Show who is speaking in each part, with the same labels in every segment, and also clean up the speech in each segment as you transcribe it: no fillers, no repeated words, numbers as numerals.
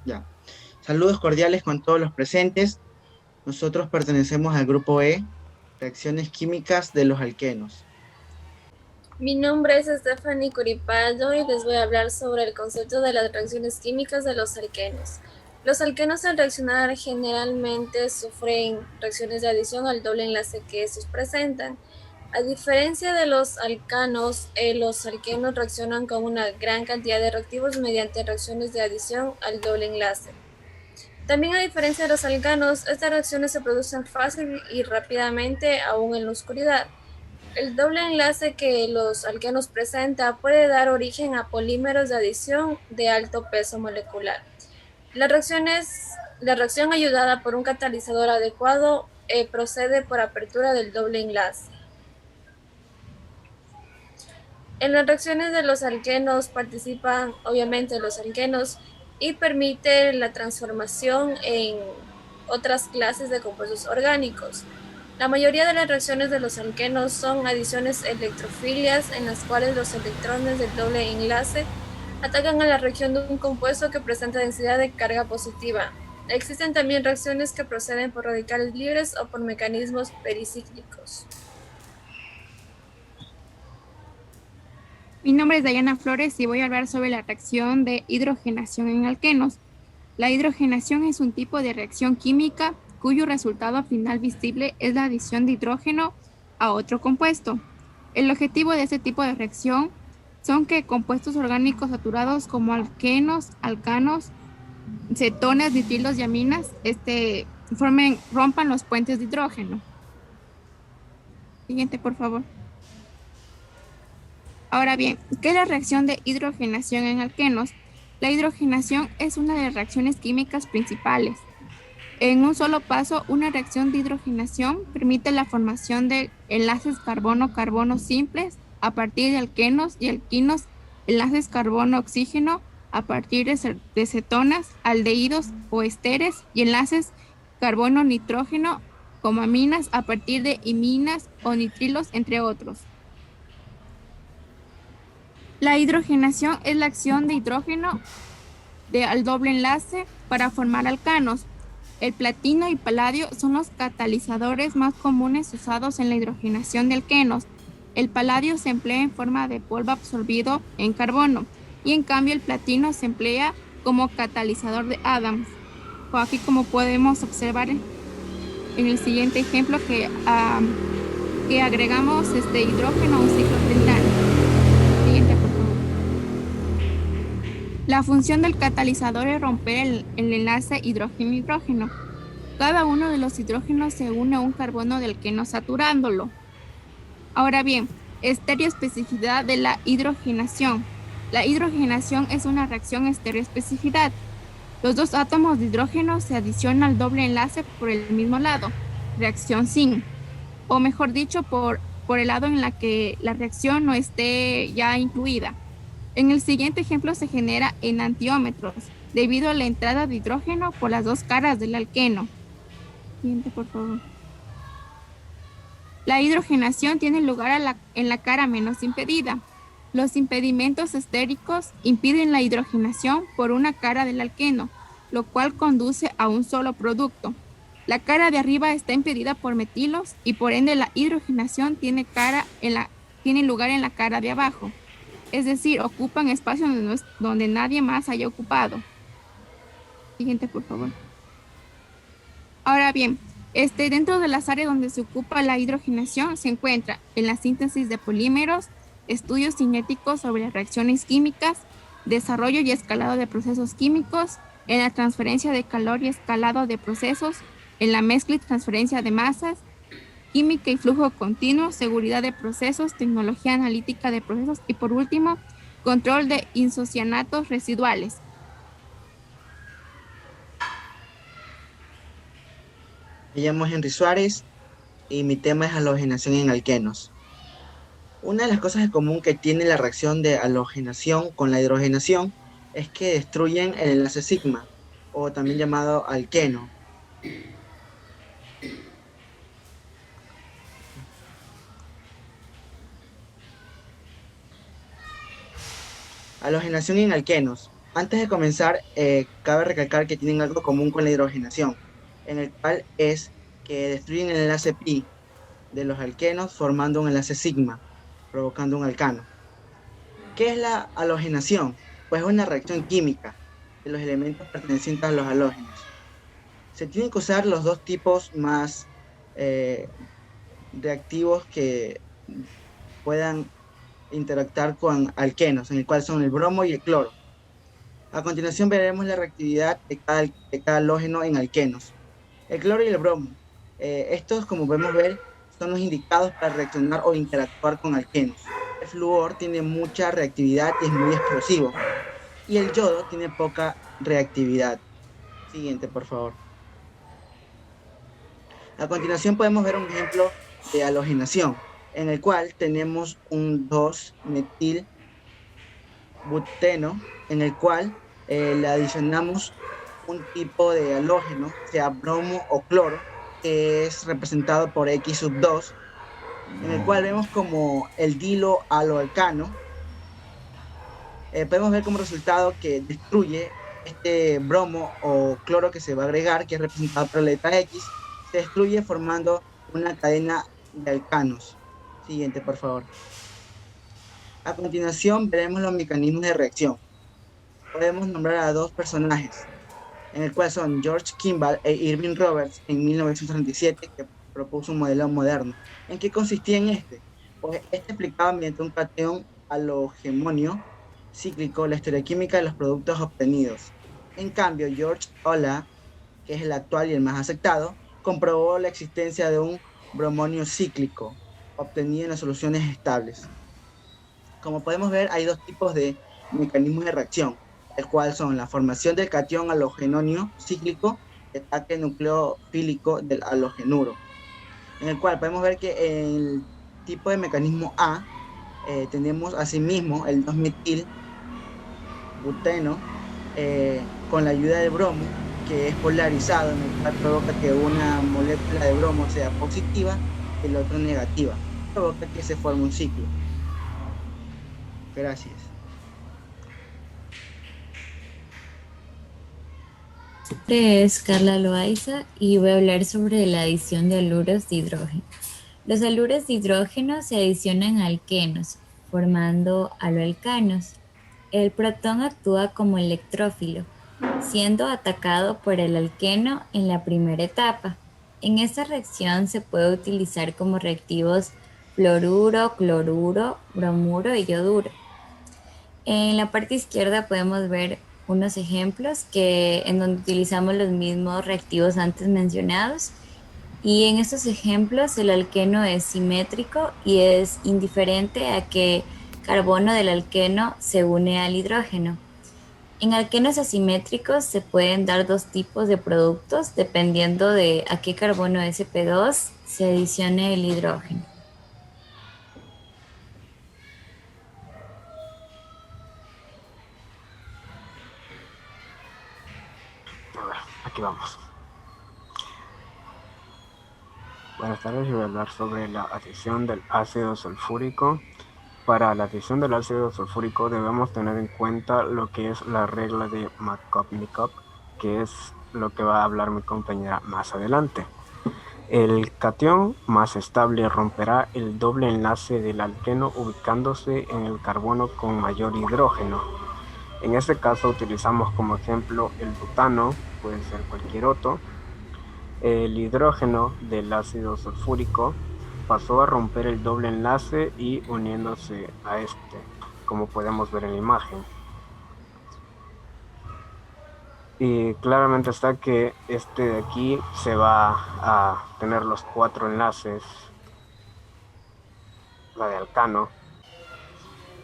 Speaker 1: Ya. Saludos cordiales con todos los presentes. Nosotros pertenecemos al grupo E, reacciones químicas de los alquenos.
Speaker 2: Mi nombre es Stephanie Curipaldo y les voy a hablar sobre el concepto de las reacciones químicas de los alquenos. Los alquenos al reaccionar generalmente sufren reacciones de adición al doble enlace que estos presentan. A diferencia de los alcanos, los alquenos reaccionan con una gran cantidad de reactivos mediante reacciones de adición al doble enlace. También a diferencia de los alcanos, estas reacciones se producen fácil y rápidamente aún en la oscuridad. El doble enlace que los alquenos presenta puede dar origen a polímeros de adición de alto peso molecular. La reacción ayudada por un catalizador adecuado procede por apertura del doble enlace. En las reacciones de los alquenos participan obviamente los alquenos y permite la transformación en otras clases de compuestos orgánicos. La mayoría de las reacciones de los alquenos son adiciones electrofilias en las cuales los electrones del doble enlace atacan a la región de un compuesto que presenta densidad de carga positiva. Existen también reacciones que proceden por radicales libres o por mecanismos pericíclicos.
Speaker 3: Mi nombre es Dayana Flores y voy a hablar sobre la reacción de hidrogenación en alquenos. La hidrogenación es un tipo de reacción química cuyo resultado final visible es la adición de hidrógeno a otro compuesto. El objetivo de este tipo de reacción son que compuestos orgánicos saturados como alquenos, alcanos, cetonas, nitrilos y aminas rompan los puentes de hidrógeno. Siguiente, por favor. Ahora bien, ¿qué es la reacción de hidrogenación en alquenos? La hidrogenación es una de las reacciones químicas principales. En un solo paso, una reacción de hidrogenación permite la formación de enlaces carbono-carbono simples a partir de alquenos y alquinos, enlaces carbono-oxígeno a partir de cetonas, aldehídos o esteres y enlaces carbono-nitrógeno como aminas a partir de iminas o nitrilos, entre otros. La hidrogenación es la acción de hidrógeno al doble enlace para formar alcanos. El platino y paladio son los catalizadores más comunes usados en la hidrogenación de alquenos. El paladio se emplea en forma de polvo absorbido en carbono y en cambio el platino se emplea como catalizador de Adams. Aquí como podemos observar en el siguiente ejemplo que agregamos este hidrógeno a un ciclo ternario. Siguiente, por favor. La función del catalizador es romper el enlace hidrógeno-hidrógeno. Cada uno de los hidrógenos se une a un carbono del alqueno saturándolo. Ahora bien, estereoespecificidad de la hidrogenación. La hidrogenación es una reacción estereoespecificidad. Los dos átomos de hidrógeno se adicionan al doble enlace por el mismo lado, reacción sin, o mejor dicho, por el lado en la que la reacción no esté ya incluida. En el siguiente ejemplo se genera enantiómetros debido a la entrada de hidrógeno por las dos caras del alqueno. Siguiente, por favor. La hidrogenación tiene lugar en la cara menos impedida. Los impedimentos estéricos impiden la hidrogenación por una cara del alqueno, lo cual conduce a un solo producto. La cara de arriba está impedida por metilos y por ende la hidrogenación tiene lugar en la cara de abajo. Es decir, ocupan espacio donde nadie más haya ocupado. Siguiente, por favor. Ahora bien, dentro de las áreas donde se ocupa la hidrogenación se encuentra en la síntesis de polímeros, estudios cinéticos sobre las reacciones químicas, desarrollo y escalado de procesos químicos, en la transferencia de calor y escalado de procesos, en la mezcla y transferencia de masas, química y flujo continuo, seguridad de procesos, tecnología analítica de procesos y por último, control de isocianatos residuales.
Speaker 1: Me llamo Henry Suárez y mi tema es halogenación en alquenos. Una de las cosas en común que tiene la reacción de halogenación con la hidrogenación es que destruyen el enlace sigma, o también llamado alqueno. Halogenación en alquenos. Antes de comenzar, cabe recalcar que tienen algo común con la hidrogenación, en el cual es que destruyen el enlace pi de los alquenos formando un enlace sigma, provocando un alcano. ¿Qué es la halogenación? Pues es una reacción química de los elementos pertenecientes a los halógenos. Se tienen que usar los dos tipos más eh, reactivos que puedan interactuar con alquenos, en el cual son el bromo y el cloro. A continuación veremos la reactividad de cada halógeno en alquenos. El cloro y el bromo. Estos, como podemos ver, son los indicados para reaccionar o interactuar con alquenos. El flúor tiene mucha reactividad y es muy explosivo. Y el yodo tiene poca reactividad. Siguiente, por favor. A continuación podemos ver un ejemplo de halogenación, en el cual tenemos un 2-metil buteno, en el cual le adicionamos un tipo de halógeno, sea bromo o cloro, que es representado por X2, en el cual vemos como el dilo aloalcano. Podemos ver como resultado que destruye este bromo o cloro que se va a agregar, que es representado por la letra X, se destruye formando una cadena de alcanos. Siguiente, por favor. A continuación veremos los mecanismos de reacción. Podemos nombrar a dos personajes, en el cual son George Kimball e Irving Roberts en 1937, que propuso un modelo moderno. ¿En qué consistía en este? Pues este explicaba mediante un cation halogemonio cíclico la estereoquímica de los productos obtenidos. En cambio, George Olah, que es el actual y el más aceptado, comprobó la existencia de un bromonio cíclico obtenido en las soluciones estables. Como podemos ver, hay dos tipos de mecanismos de reacción, el cual son la formación del catión halogenonio cíclico y el ataque nucleofílico del halogenuro, en el cual podemos ver que en el tipo de mecanismo A tenemos asimismo el 2-metil buteno con la ayuda del bromo, que es polarizado, en el cual provoca que una molécula de bromo sea positiva y la otra negativa, provoca que se forme un ciclo. Gracias.
Speaker 4: Mi nombre es Carla Loaiza y voy a hablar sobre la adición de haluros de hidrógeno. Los haluros de hidrógeno se adicionan a alquenos, formando haloalcanos. El protón actúa como electrófilo, siendo atacado por el alqueno en la primera etapa. En esta reacción se puede utilizar como reactivos fluoruro, cloruro, bromuro y yoduro. En la parte izquierda podemos ver unos ejemplos en donde utilizamos los mismos reactivos antes mencionados. Y en estos ejemplos el alqueno es simétrico y es indiferente a que carbono del alqueno se une al hidrógeno. En alquenos asimétricos se pueden dar dos tipos de productos dependiendo de a qué carbono sp2 se adicione el hidrógeno.
Speaker 5: A ver, aquí vamos. Buenas tardes, yo voy a hablar sobre la adición del ácido sulfúrico. Para la adición del ácido sulfúrico debemos tener en cuenta lo que es la regla de Markovnikov, que es lo que va a hablar mi compañera más adelante. El catión más estable romperá el doble enlace del alqueno ubicándose en el carbono con mayor hidrógeno. En este caso utilizamos como ejemplo el butano, puede ser cualquier otro. El hidrógeno del ácido sulfúrico pasó a romper el doble enlace y uniéndose a este, como podemos ver en la imagen. Y claramente está que este de aquí se va a tener los 4 enlaces, la de alcano.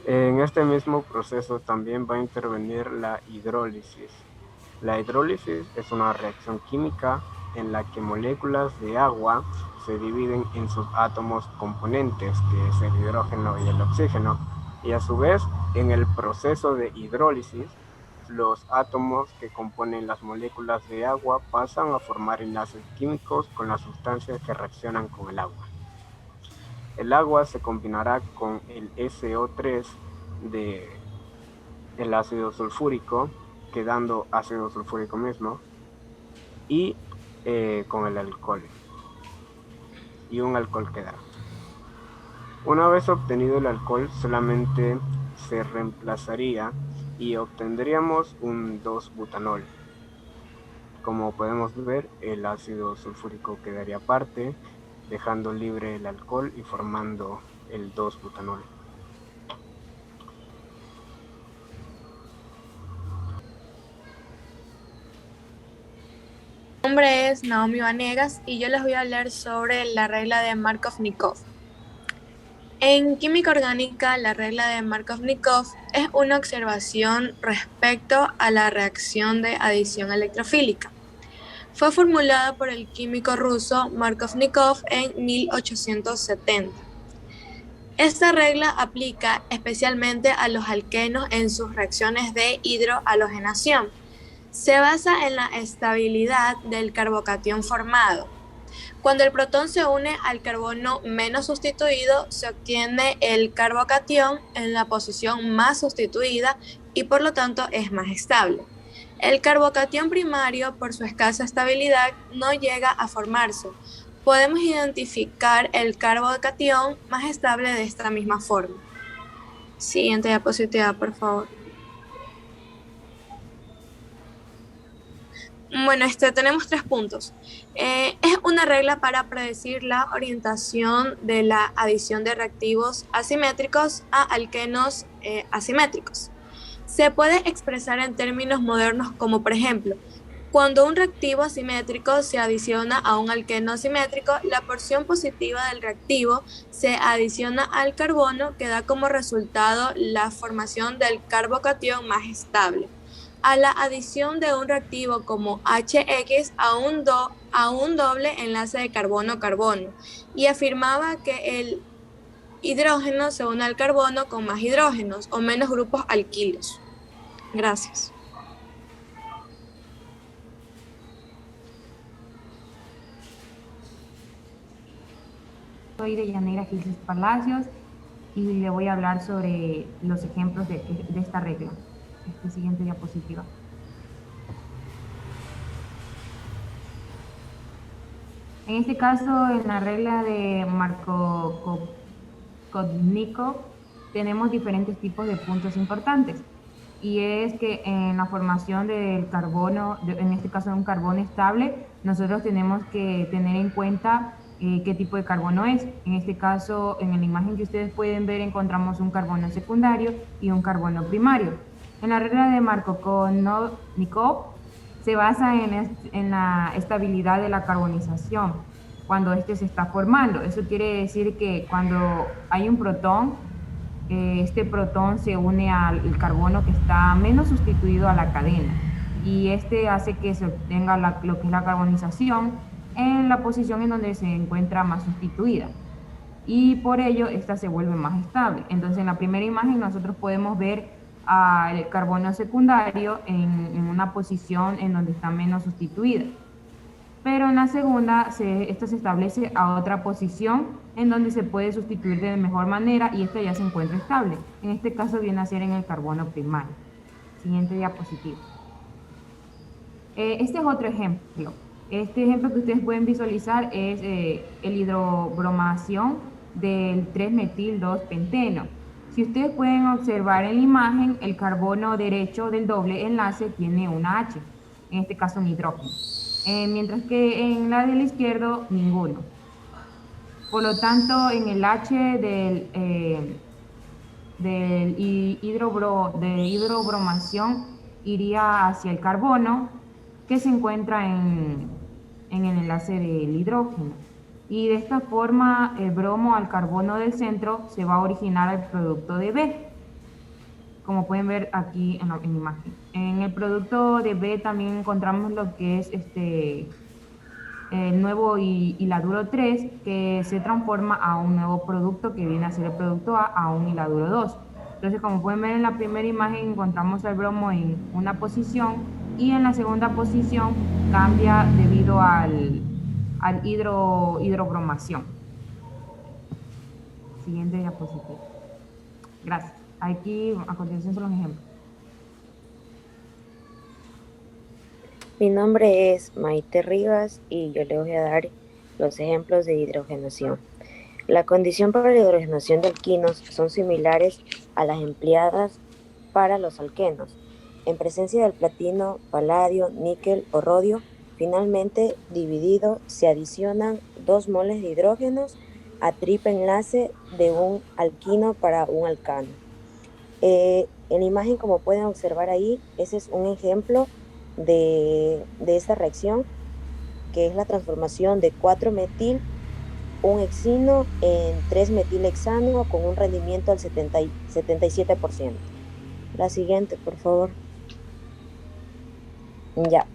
Speaker 5: En este mismo proceso también va a intervenir la hidrólisis. La hidrólisis es una reacción química en la que moléculas de agua se dividen en sus átomos componentes, que es el hidrógeno y el oxígeno, y a su vez en el proceso de hidrólisis los átomos que componen las moléculas de agua pasan a formar enlaces químicos con las sustancias que reaccionan con el agua. El agua se combinará con el SO3 del ácido sulfúrico quedando ácido sulfúrico mismo, y con el alcohol. Y un alcohol quedará. Una vez obtenido el alcohol, solamente se reemplazaría y obtendríamos un 2-butanol. Como podemos ver, el ácido sulfúrico quedaría aparte, dejando libre el alcohol y formando el 2-butanol.
Speaker 6: Mi nombre es Naomi Vanegas y yo les voy a hablar sobre la regla de Markov-Nikov. En química orgánica, la regla de Markov-Nikov es una observación respecto a la reacción de adición electrofílica. Fue formulada por el químico ruso Markov-Nikov en 1870. Esta regla aplica especialmente a los alquenos en sus reacciones de hidrohalogenación. Se basa en la estabilidad del carbocatión formado. Cuando el protón se une al carbono menos sustituido, se obtiene el carbocatión en la posición más sustituida y por lo tanto es más estable. El carbocatión primario, por su escasa estabilidad, no llega a formarse. Podemos identificar el carbocatión más estable de esta misma forma. Siguiente diapositiva, por favor. Bueno, tenemos 3 puntos. Es una regla para predecir la orientación de la adición de reactivos asimétricos a alquenos asimétricos. Se puede expresar en términos modernos como, por ejemplo, cuando un reactivo asimétrico se adiciona a un alqueno asimétrico, la porción positiva del reactivo se adiciona al carbono, que da como resultado la formación del carbocatión más estable. A la adición de un reactivo como HX a un doble enlace de carbono-carbono, y afirmaba que el hidrógeno se une al carbono con más hidrógenos o menos grupos alquilos. Gracias.
Speaker 7: Soy de Yanira Gilles Palacios y le voy a hablar sobre los ejemplos de esta regla. Siguiente diapositiva. En este caso, en la regla de Markov-Nikov, tenemos diferentes tipos de puntos importantes. Y es que en la formación del carbono, en este caso de un carbono estable, nosotros tenemos que tener en cuenta qué tipo de carbono es. En este caso, en la imagen que ustedes pueden ver, encontramos un carbono secundario y un carbono primario. En la regla de Markov-Nikov se basa en la estabilidad de la carbonización cuando este se está formando. Eso quiere decir que cuando hay un protón, este protón se une al carbono que está menos sustituido a la cadena, y este hace que se obtenga lo que es la carbonización en la posición en donde se encuentra más sustituida, y por ello esta se vuelve más estable. Entonces, en la primera imagen nosotros podemos ver al carbono secundario en una posición en donde está menos sustituida, pero en la segunda esta se establece a otra posición en donde se puede sustituir de mejor manera y esta ya se encuentra estable. En este caso viene a ser en el carbono primario. Siguiente diapositiva. Este es otro ejemplo. Este ejemplo que ustedes pueden visualizar es el hidrobromación del 3-metil-2-penteno. Si ustedes pueden observar en la imagen, el carbono derecho del doble enlace tiene una H, en este caso un hidrógeno, mientras que en la del izquierdo ninguno. Por lo tanto, en el H de hidrobromación iría hacia el carbono que se encuentra en el enlace del hidrógeno. Y de esta forma el bromo al carbono del centro se va a originar el producto de B, como pueden ver aquí en la imagen. En el producto de B también encontramos lo que es el nuevo hiladuro 3, que se transforma a un nuevo producto que viene a ser el producto A un hiladuro 2. Entonces, como pueden ver en la primera imagen, encontramos el bromo en una posición y en la segunda posición cambia debido al hidrobromación. Siguiente diapositiva. Gracias. Aquí a continuación son los ejemplos.
Speaker 8: Mi nombre es Maite Rivas y yo les voy a dar los ejemplos de hidrogenación. La condición para la hidrogenación de alquinos son similares a las empleadas para los alquenos. En presencia del platino, paladio, níquel o rodio, finalmente dividido se adicionan 2 moles de hidrógenos a triple enlace de un alquino para un alcano. En la imagen, como pueden observar ahí, ese es un ejemplo de esta reacción, que es la transformación de 4-metil, un hexino en 3-metilhexano con un rendimiento al 77%. La siguiente, por favor. Ya,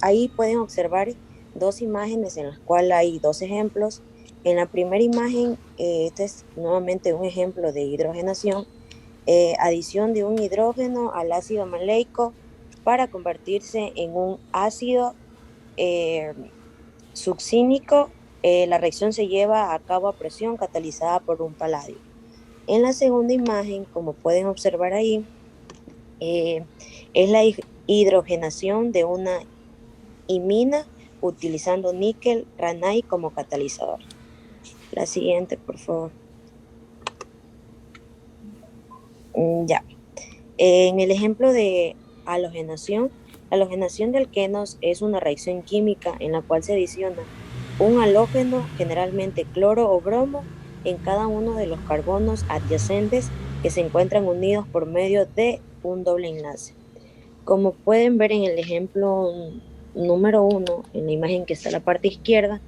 Speaker 8: ahí pueden observar 2 imágenes en las cuales hay 2 ejemplos. En la primera imagen, este es nuevamente un ejemplo de hidrogenación. Adición de un hidrógeno al ácido maleico para convertirse en un ácido succínico. La reacción se lleva a cabo a presión catalizada por un paladio. En la segunda imagen, como pueden observar ahí, es la hidrogenación de una imina utilizando níquel ranai como catalizador. La siguiente, por favor. Ya. En el ejemplo de halogenación, la halogenación de alquenos es una reacción química en la cual se adiciona un halógeno, generalmente cloro o bromo, en cada uno de los carbonos adyacentes que se encuentran unidos por medio de un doble enlace. Como pueden ver en el ejemplo número 1, en la imagen que está a la parte izquierda,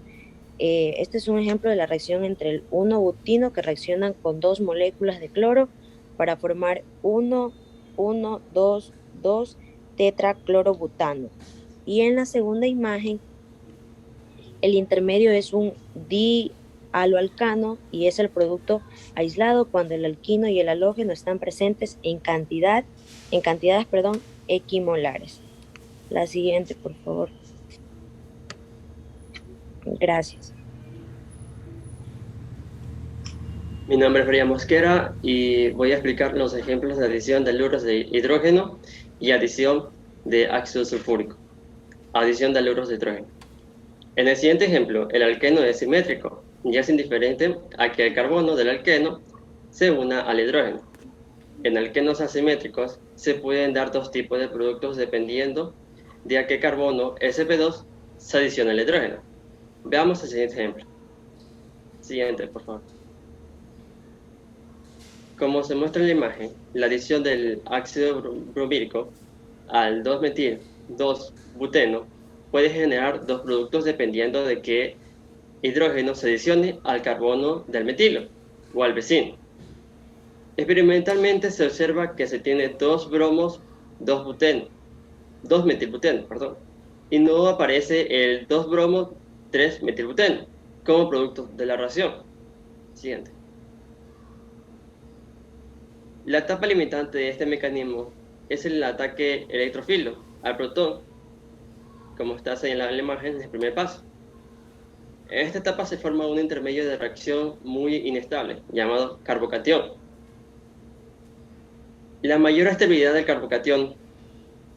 Speaker 8: este es un ejemplo de la reacción entre el 1-butino que reaccionan con 2 moléculas de cloro para formar 1,1,2,2 tetraclorobutano. Y en la segunda imagen, el intermedio es un dihaloalcano y es el producto aislado cuando el alquino y el halógeno están presentes en cantidades, equimolares. La siguiente, por favor. Gracias.
Speaker 9: Mi nombre es Brian Mosquera y voy a explicar los ejemplos de adición de haluros de hidrógeno y adición de ácido sulfúrico. Adición de haluros de hidrógeno. En el siguiente ejemplo, el alqueno es simétrico y es indiferente a que el carbono del alqueno se una al hidrógeno. En alquenos asimétricos se pueden dar 2 tipos de productos dependiendo de a qué carbono sp2 se adiciona el hidrógeno. Veamos el siguiente ejemplo. Siguiente, por favor. Como se muestra en la imagen, la adición del ácido bromírico al 2-metil-2-buteno puede generar 2 productos dependiendo de qué hidrógeno se adicione al carbono del metilo o al vecino. Experimentalmente se observa que se tiene 2 bromos, 2-metilbuteno, y no aparece el 2-bromo, 3-metilbuteno como producto de la reacción. Siguiente. La etapa limitante de este mecanismo es el ataque electrofilo al protón, como está señalado en la imagen en el primer paso. En esta etapa se forma un intermedio de reacción muy inestable, llamado carbocatión. La mayor estabilidad del carbocatión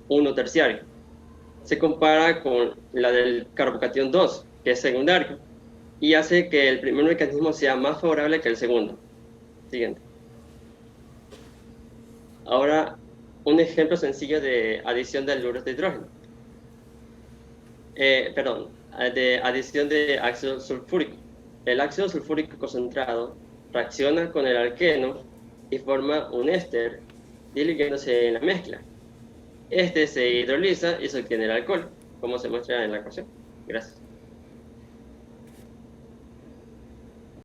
Speaker 9: 1 terciario se compara con la del carbocatión 2, que es secundario, y hace que el primer mecanismo sea más favorable que el segundo. Siguiente. Ahora, un ejemplo sencillo de adición de haluros de hidrógeno. De adición de ácido sulfúrico. El ácido sulfúrico concentrado reacciona con el alqueno y forma un éster diluyéndose en la mezcla. Este se hidroliza y se obtiene el alcohol, como se muestra en la ecuación. Gracias.